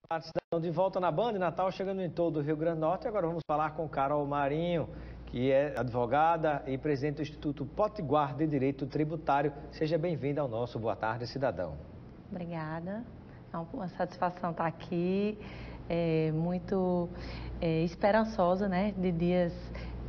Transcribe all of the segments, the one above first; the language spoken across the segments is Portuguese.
Olá, cidadão, de volta na Band, Natal chegando em todo o Rio Grande do Norte. Agora vamos falar com Carol Marinho, que é advogada e presidente do Instituto Potiguar de Direito Tributário. Seja bem-vinda ao nosso Boa Tarde, cidadão. Obrigada, é uma satisfação estar aqui, muito esperançosa, né, de dias,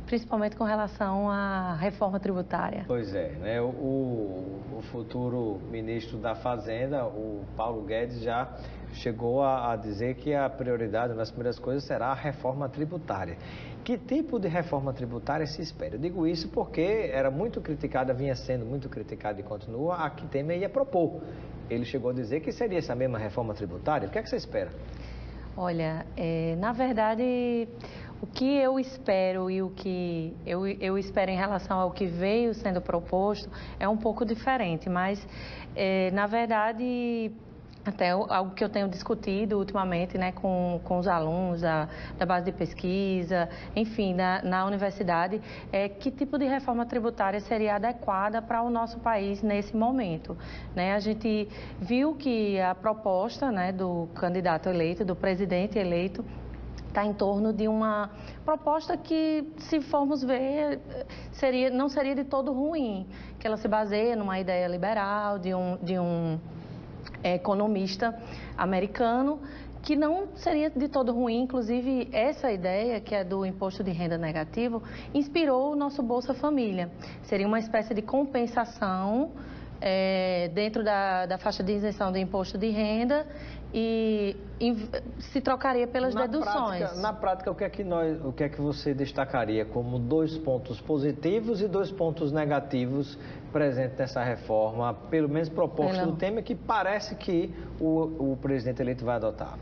principalmente com relação à reforma tributária. Pois é, né? O futuro ministro da Fazenda, o Paulo Guedes, já chegou a dizer que a prioridade, uma das primeiras coisas, será a reforma tributária. Que tipo de reforma tributária se espera? Eu digo isso porque era muito criticada, vinha sendo muito criticada e continua, a que Temer ia propor. Ele chegou a dizer que seria essa mesma reforma tributária. O que é que você espera? Olha, na verdade, o que eu espero e o que eu espero em relação ao que veio sendo proposto é um pouco diferente, mas, na verdade, até algo que eu tenho discutido ultimamente, né, com os alunos da base de pesquisa, enfim, na universidade, é que tipo de reforma tributária seria adequada para o nosso país nesse momento, né? A gente viu que a proposta, né, do candidato eleito, do presidente eleito, está em torno de uma proposta que, se formos ver, não seria de todo ruim, que ela se baseia numa ideia liberal de um economista americano, que não seria de todo ruim. Inclusive, essa ideia, que é do imposto de renda negativo, inspirou o nosso Bolsa Família. Seria uma espécie de compensação dentro da faixa de isenção do imposto de renda e se trocaria pelas deduções. Na prática, o que é que você destacaria como 2 pontos positivos e 2 pontos negativos presentes nessa reforma, pelo menos proposta do Temer, que parece que o presidente eleito vai adotar?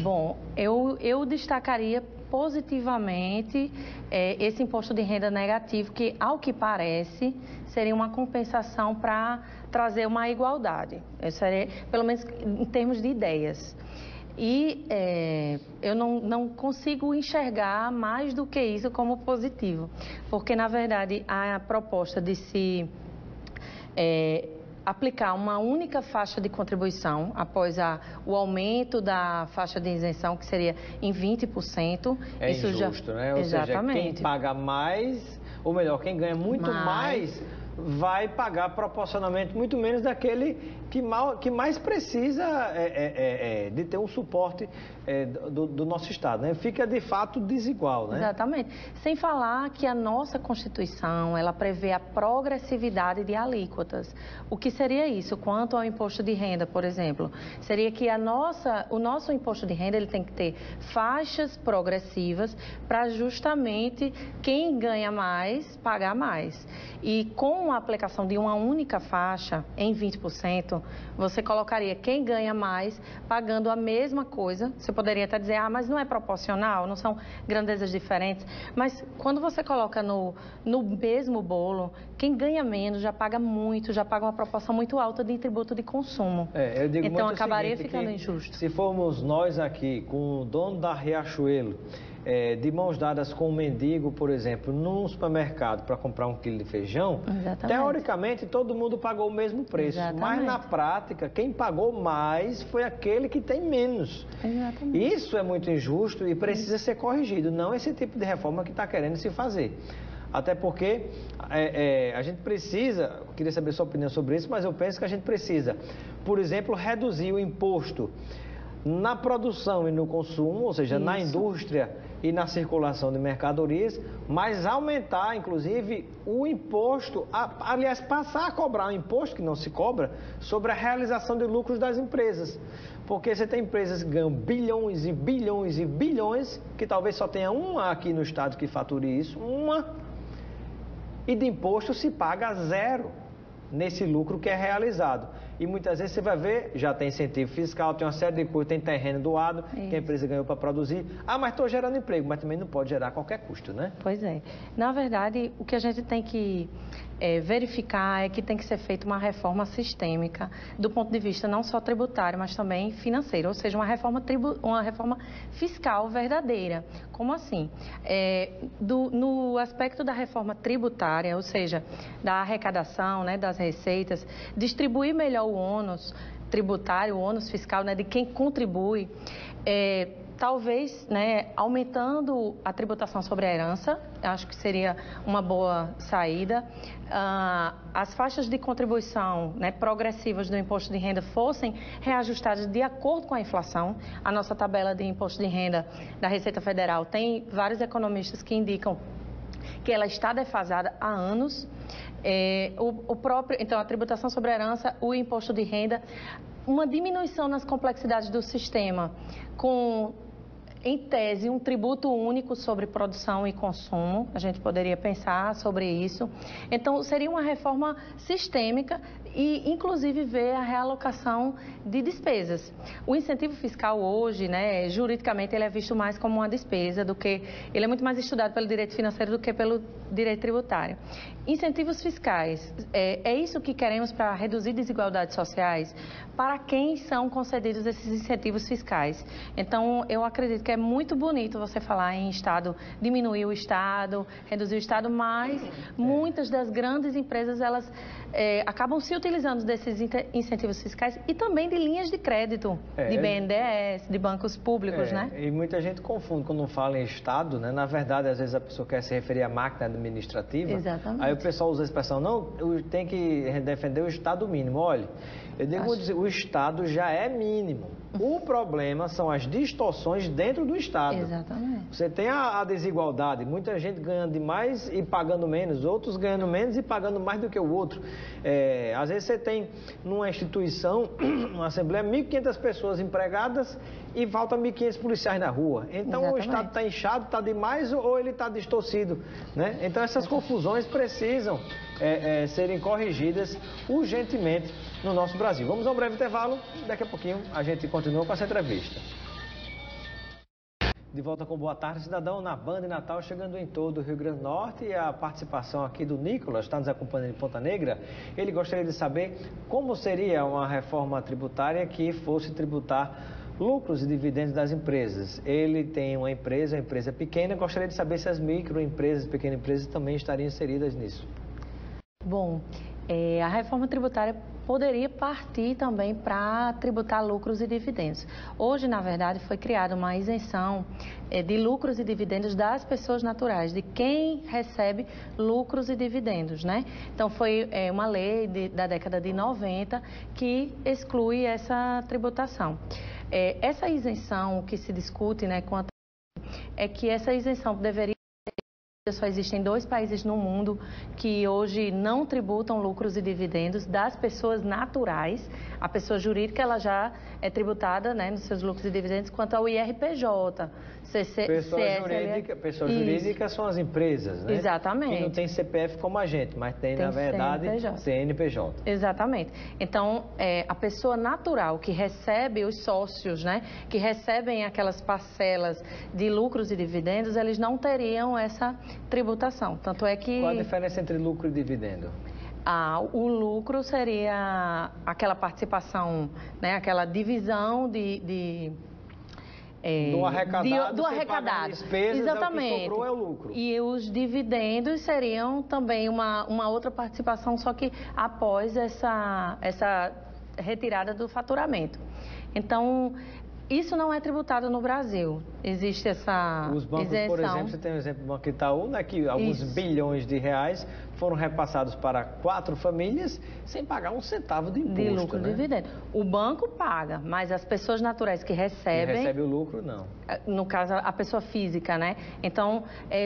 Bom, eu destacaria positivamente esse imposto de renda negativo, que, ao que parece, seria uma compensação para trazer uma igualdade. Seria, pelo menos em termos de ideias. E eu não consigo enxergar mais do que isso como positivo, porque, na verdade, a proposta de se aplicar uma única faixa de contribuição após o aumento da faixa de isenção, que seria em 20%. É isso injusto, né? Ou Exatamente. Seja, quem paga mais, ou melhor, quem ganha muito mais, vai pagar proporcionalmente muito menos daquele que mais precisa de ter um suporte do nosso Estado, né? Fica, de fato, desigual, né? Exatamente. Sem falar que a nossa Constituição, ela prevê a progressividade de alíquotas. O que seria isso? Quanto ao imposto de renda, por exemplo, seria que o nosso imposto de renda, ele tem que ter faixas progressivas para justamente quem ganha mais pagar mais. E com a aplicação de uma única faixa em 20%, você colocaria quem ganha mais pagando a mesma coisa. Você poderia até dizer, mas não é proporcional, não são grandezas diferentes. Mas quando você coloca no mesmo bolo, quem ganha menos já paga muito, já paga uma proporção muito alta de tributo de consumo. Eu digo então muito acabaria o seguinte, ficando injusto. Se formos nós aqui com o dono da Riachuelo, de mãos dadas com um mendigo, por exemplo, num supermercado para comprar 1 quilo de feijão, Exatamente. Teoricamente todo mundo pagou o mesmo preço. Exatamente. Mas na prática, quem pagou mais foi aquele que tem menos. Exatamente. Isso é muito injusto e precisa ser corrigido, não esse tipo de reforma que está querendo se fazer. Até porque a gente precisa, eu queria saber sua opinião sobre isso, mas eu penso que a gente precisa, por exemplo, reduzir o imposto na produção e no consumo, ou seja, na indústria e na circulação de mercadorias, mas aumentar, inclusive, o imposto, aliás, passar a cobrar um imposto que não se cobra sobre a realização de lucros das empresas. Porque você tem empresas que ganham bilhões e bilhões e bilhões, que talvez só tenha uma aqui no estado que fature isso, e de imposto se paga 0 nesse lucro que é realizado. E muitas vezes você vai ver, já tem incentivo fiscal, tem uma série de coisas, tem terreno doado, que a empresa ganhou para produzir. Mas estou gerando emprego, mas também não pode gerar a qualquer custo, né? Pois é. Na verdade, o que a gente tem que verificar é que tem que ser feita uma reforma sistêmica, do ponto de vista não só tributário, mas também financeiro, ou seja, uma reforma fiscal verdadeira. Como assim? No aspecto da reforma tributária, ou seja, da arrecadação, né, das receitas, distribuir melhor o ônus tributário, o ônus fiscal, né, de quem contribui, Talvez, né, aumentando a tributação sobre a herança, acho que seria uma boa saída. As faixas de contribuição, né, progressivas do imposto de renda fossem reajustadas de acordo com a inflação. A nossa tabela de imposto de renda da Receita Federal tem vários economistas que indicam que ela está defasada há anos. Então, a tributação sobre a herança, o imposto de renda, uma diminuição nas complexidades do sistema, com, em tese, um tributo único sobre produção e consumo. A gente poderia pensar sobre isso. Então, seria uma reforma sistêmica e, inclusive, ver a realocação de despesas. O incentivo fiscal hoje, né, juridicamente, ele é visto mais como uma despesa do que... Ele é muito mais estudado pelo direito financeiro do que pelo direito tributário. Incentivos fiscais, é isso que queremos para reduzir desigualdades sociais? Para quem são concedidos esses incentivos fiscais? Então, eu acredito que é muito bonito você falar em Estado, diminuir o Estado, reduzir o Estado, mas muitas das grandes empresas, elas acabam se utilizando desses incentivos fiscais e também de linhas de crédito, de BNDES, de bancos públicos, né? E muita gente confunde quando fala em Estado, né? Na verdade, às vezes a pessoa quer se referir à máquina administrativa. Exatamente. Aí o pessoal usa a expressão, não, tem que defender o Estado mínimo. Olha, eu devo dizer, o Estado já é mínimo. O problema são as distorções dentro do Estado. Exatamente. Você tem a desigualdade, muita gente ganhando demais e pagando menos, outros ganhando menos e pagando mais do que o outro. Às vezes você tem numa instituição, numa assembleia, 1.500 pessoas empregadas e falta 1.500 policiais na rua. Então Exatamente. O Estado está inchado, está demais ou ele está distorcido, né? Então essas confusões precisam serem corrigidas urgentemente no nosso Brasil. Vamos a um breve intervalo, daqui a pouquinho a gente continua com essa entrevista. De volta com Boa Tarde, Cidadão, na Band Natal, chegando em todo o Rio Grande do Norte, e a participação aqui do Nicolas, está nos acompanhando em Ponta Negra. Ele gostaria de saber como seria uma reforma tributária que fosse tributar lucros e dividendos das empresas. Ele tem uma empresa pequena, gostaria de saber se as microempresas, pequenas empresas também estariam inseridas nisso. Bom, a reforma tributária poderia partir também para tributar lucros e dividendos. Hoje, na verdade, foi criada uma isenção de lucros e dividendos das pessoas naturais, de quem recebe lucros e dividendos, né? Então, foi uma lei da década de 90 que exclui essa tributação. Essa isenção, o que se discute, né, é que essa isenção deveria... Só existem 2 países no mundo que hoje não tributam lucros e dividendos das pessoas naturais. A pessoa jurídica, ela já é tributada, né, nos seus lucros e dividendos, quanto ao IRPJ. Pessoa jurídica são as empresas, né? Exatamente. Que não tem CPF como a gente, mas tem na verdade, CNPJ. Exatamente. Então, a pessoa natural que recebe os sócios, né, que recebem aquelas parcelas de lucros e dividendos, eles não teriam essa tributação. Tanto é que... Qual a diferença entre lucro e dividendo? O lucro seria aquela participação, né, aquela divisão do arrecadado, do arrecadado. Despesas, exatamente. O que sobrou é o lucro. E os dividendos seriam também uma outra participação, só que após essa retirada do faturamento. Então, isso não é tributado no Brasil. Existe essa Os bancos, isenção. por exemplo, você tem o exemplo do Banco Itaú, né, que alguns bilhões de reais foram repassados para 4 famílias sem pagar um centavo de imposto. De lucro, né? dividendo. O banco paga, mas as pessoas naturais que recebem... Que recebe o lucro, não. No caso, a pessoa física, né? Então,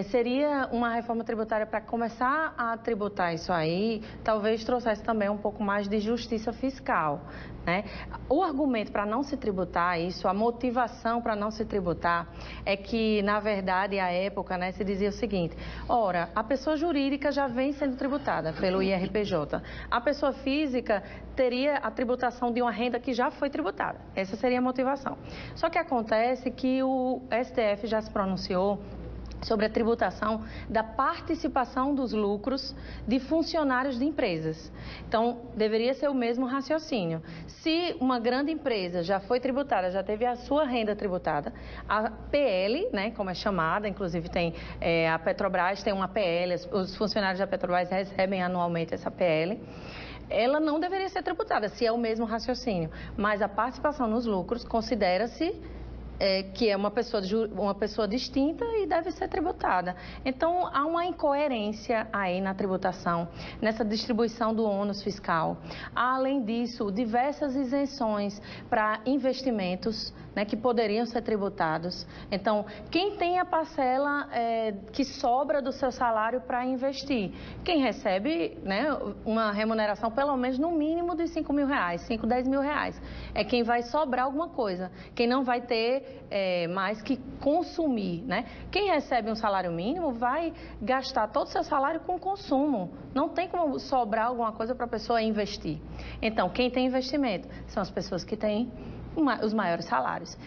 seria uma reforma tributária para começar a tributar isso aí, talvez trouxesse também um pouco mais de justiça fiscal, né? O argumento para não se tributar isso, a motivação para não se tributar, é que, na verdade, à época, né, se dizia o seguinte: ora, a pessoa jurídica já vem sendo tributada pelo IRPJ. A pessoa física teria a tributação de uma renda que já foi tributada. Essa seria a motivação. Só que acontece que o STF já se pronunciou sobre a tributação da participação dos lucros de funcionários de empresas. Então, deveria ser o mesmo raciocínio. Se uma grande empresa já foi tributada, já teve a sua renda tributada, a PL, né, como é chamada, inclusive tem a Petrobras, tem uma PL, os funcionários da Petrobras recebem anualmente essa PL, ela não deveria ser tributada, se é o mesmo raciocínio. Mas a participação nos lucros considera-se que é uma pessoa distinta e deve ser tributada. Então, há uma incoerência aí na tributação, nessa distribuição do ônus fiscal. Além disso, diversas isenções para investimentos, né, que poderiam ser tributados. Então, quem tem a parcela que sobra do seu salário para investir? Quem recebe, né, uma remuneração pelo menos no mínimo de R$5.000, 5, 10 mil reais. É quem vai sobrar alguma coisa. Quem não vai ter mais que consumir, né? Quem recebe um salário mínimo vai gastar todo o seu salário com consumo. Não tem como sobrar alguma coisa para a pessoa investir. Então, quem tem investimento são as pessoas que têm os maiores salários.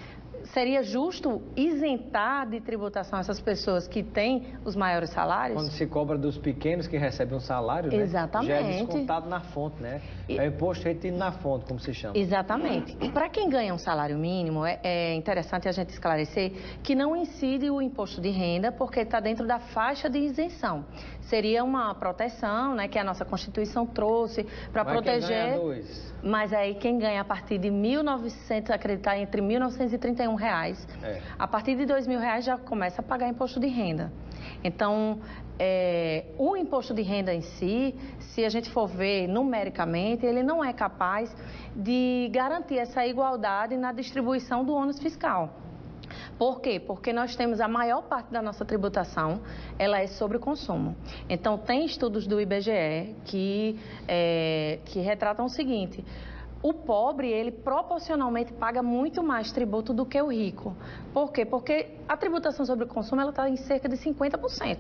Seria justo isentar de tributação essas pessoas que têm os maiores salários? Quando se cobra dos pequenos que recebem um salário, né? Exatamente. Já é descontado na fonte, né? É o imposto retido na fonte, como se chama. Exatamente. Para quem ganha um salário mínimo, é interessante a gente esclarecer que não incide o imposto de renda, porque está dentro da faixa de isenção. Seria uma proteção, né, que a nossa Constituição trouxe para proteger. Quem ganha 2. Mas aí quem ganha a partir de 1.900, acreditar entre R$1.931, a partir de R$2.000 já começa a pagar imposto de renda. Então, o imposto de renda em si, se a gente for ver numericamente, ele não é capaz de garantir essa igualdade na distribuição do ônus fiscal. Por quê? Porque nós temos a maior parte da nossa tributação, ela é sobre o consumo. Então, tem estudos do IBGE que retratam o seguinte: o pobre, ele proporcionalmente paga muito mais tributo do que o rico. Por quê? Porque a tributação sobre o consumo, ela está em cerca de 50%.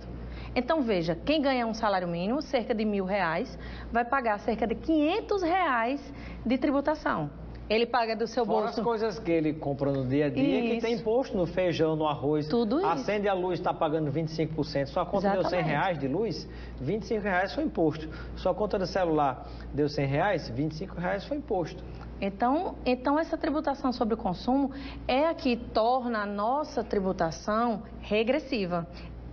Então, veja, quem ganha um salário mínimo, cerca de R$1.000, vai pagar cerca de R$500 de tributação. Ele paga do seu Fora bolso. as coisas que ele compra no dia a dia, Isso. que tem imposto no feijão, no arroz. Tudo isso. Acende a luz, está pagando 25%. Sua conta deu R$100 de luz, R$25 foi imposto. Sua conta do celular deu R$100, R$25 foi imposto. Então, essa tributação sobre o consumo é a que torna a nossa tributação regressiva.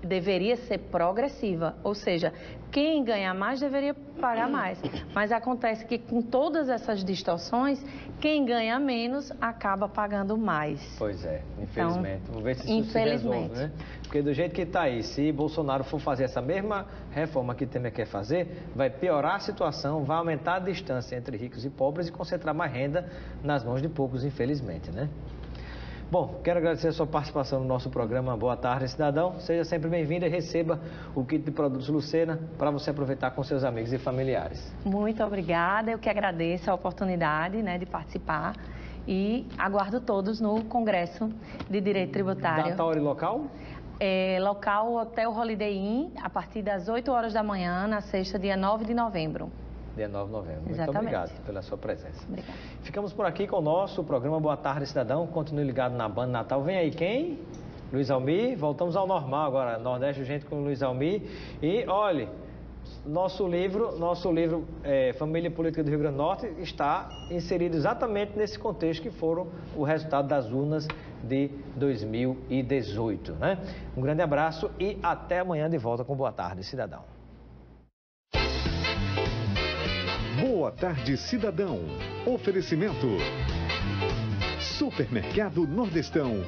Deveria ser progressiva, ou seja, quem ganha mais deveria pagar mais. Mas acontece que com todas essas distorções, quem ganha menos acaba pagando mais. Pois é, infelizmente. Então, vamos ver se isso se resolve, né? Porque do jeito que está aí, se Bolsonaro for fazer essa mesma reforma que Temer quer fazer, vai piorar a situação, vai aumentar a distância entre ricos e pobres e concentrar mais renda nas mãos de poucos, infelizmente, né? Bom, quero agradecer a sua participação no nosso programa Boa Tarde, Cidadão. Seja sempre bem-vindo e receba o kit de produtos Lucena para você aproveitar com seus amigos e familiares. Muito obrigada, eu que agradeço a oportunidade, né, de participar e aguardo todos no Congresso de Direito Tributário. Data, hora e local? Local Hotel Holiday Inn, a partir das 8 horas da manhã, na sexta, dia 9 de novembro. Dia 9 de novembro. Exatamente. Muito obrigado pela sua presença. Obrigada. Ficamos por aqui com o nosso programa Boa Tarde, Cidadão. Continue ligado na Banda Natal. Vem aí quem? Luiz Almir. Voltamos ao normal agora. Nordeste Urgente com o Luiz Almir. E, olhe, nosso livro Família Política do Rio Grande do Norte está inserido exatamente nesse contexto que foram o resultado das urnas de 2018, né? Um grande abraço e até amanhã de volta com Boa Tarde, Cidadão. Boa Tarde, Cidadão. Oferecimento: Supermercado Nordestão.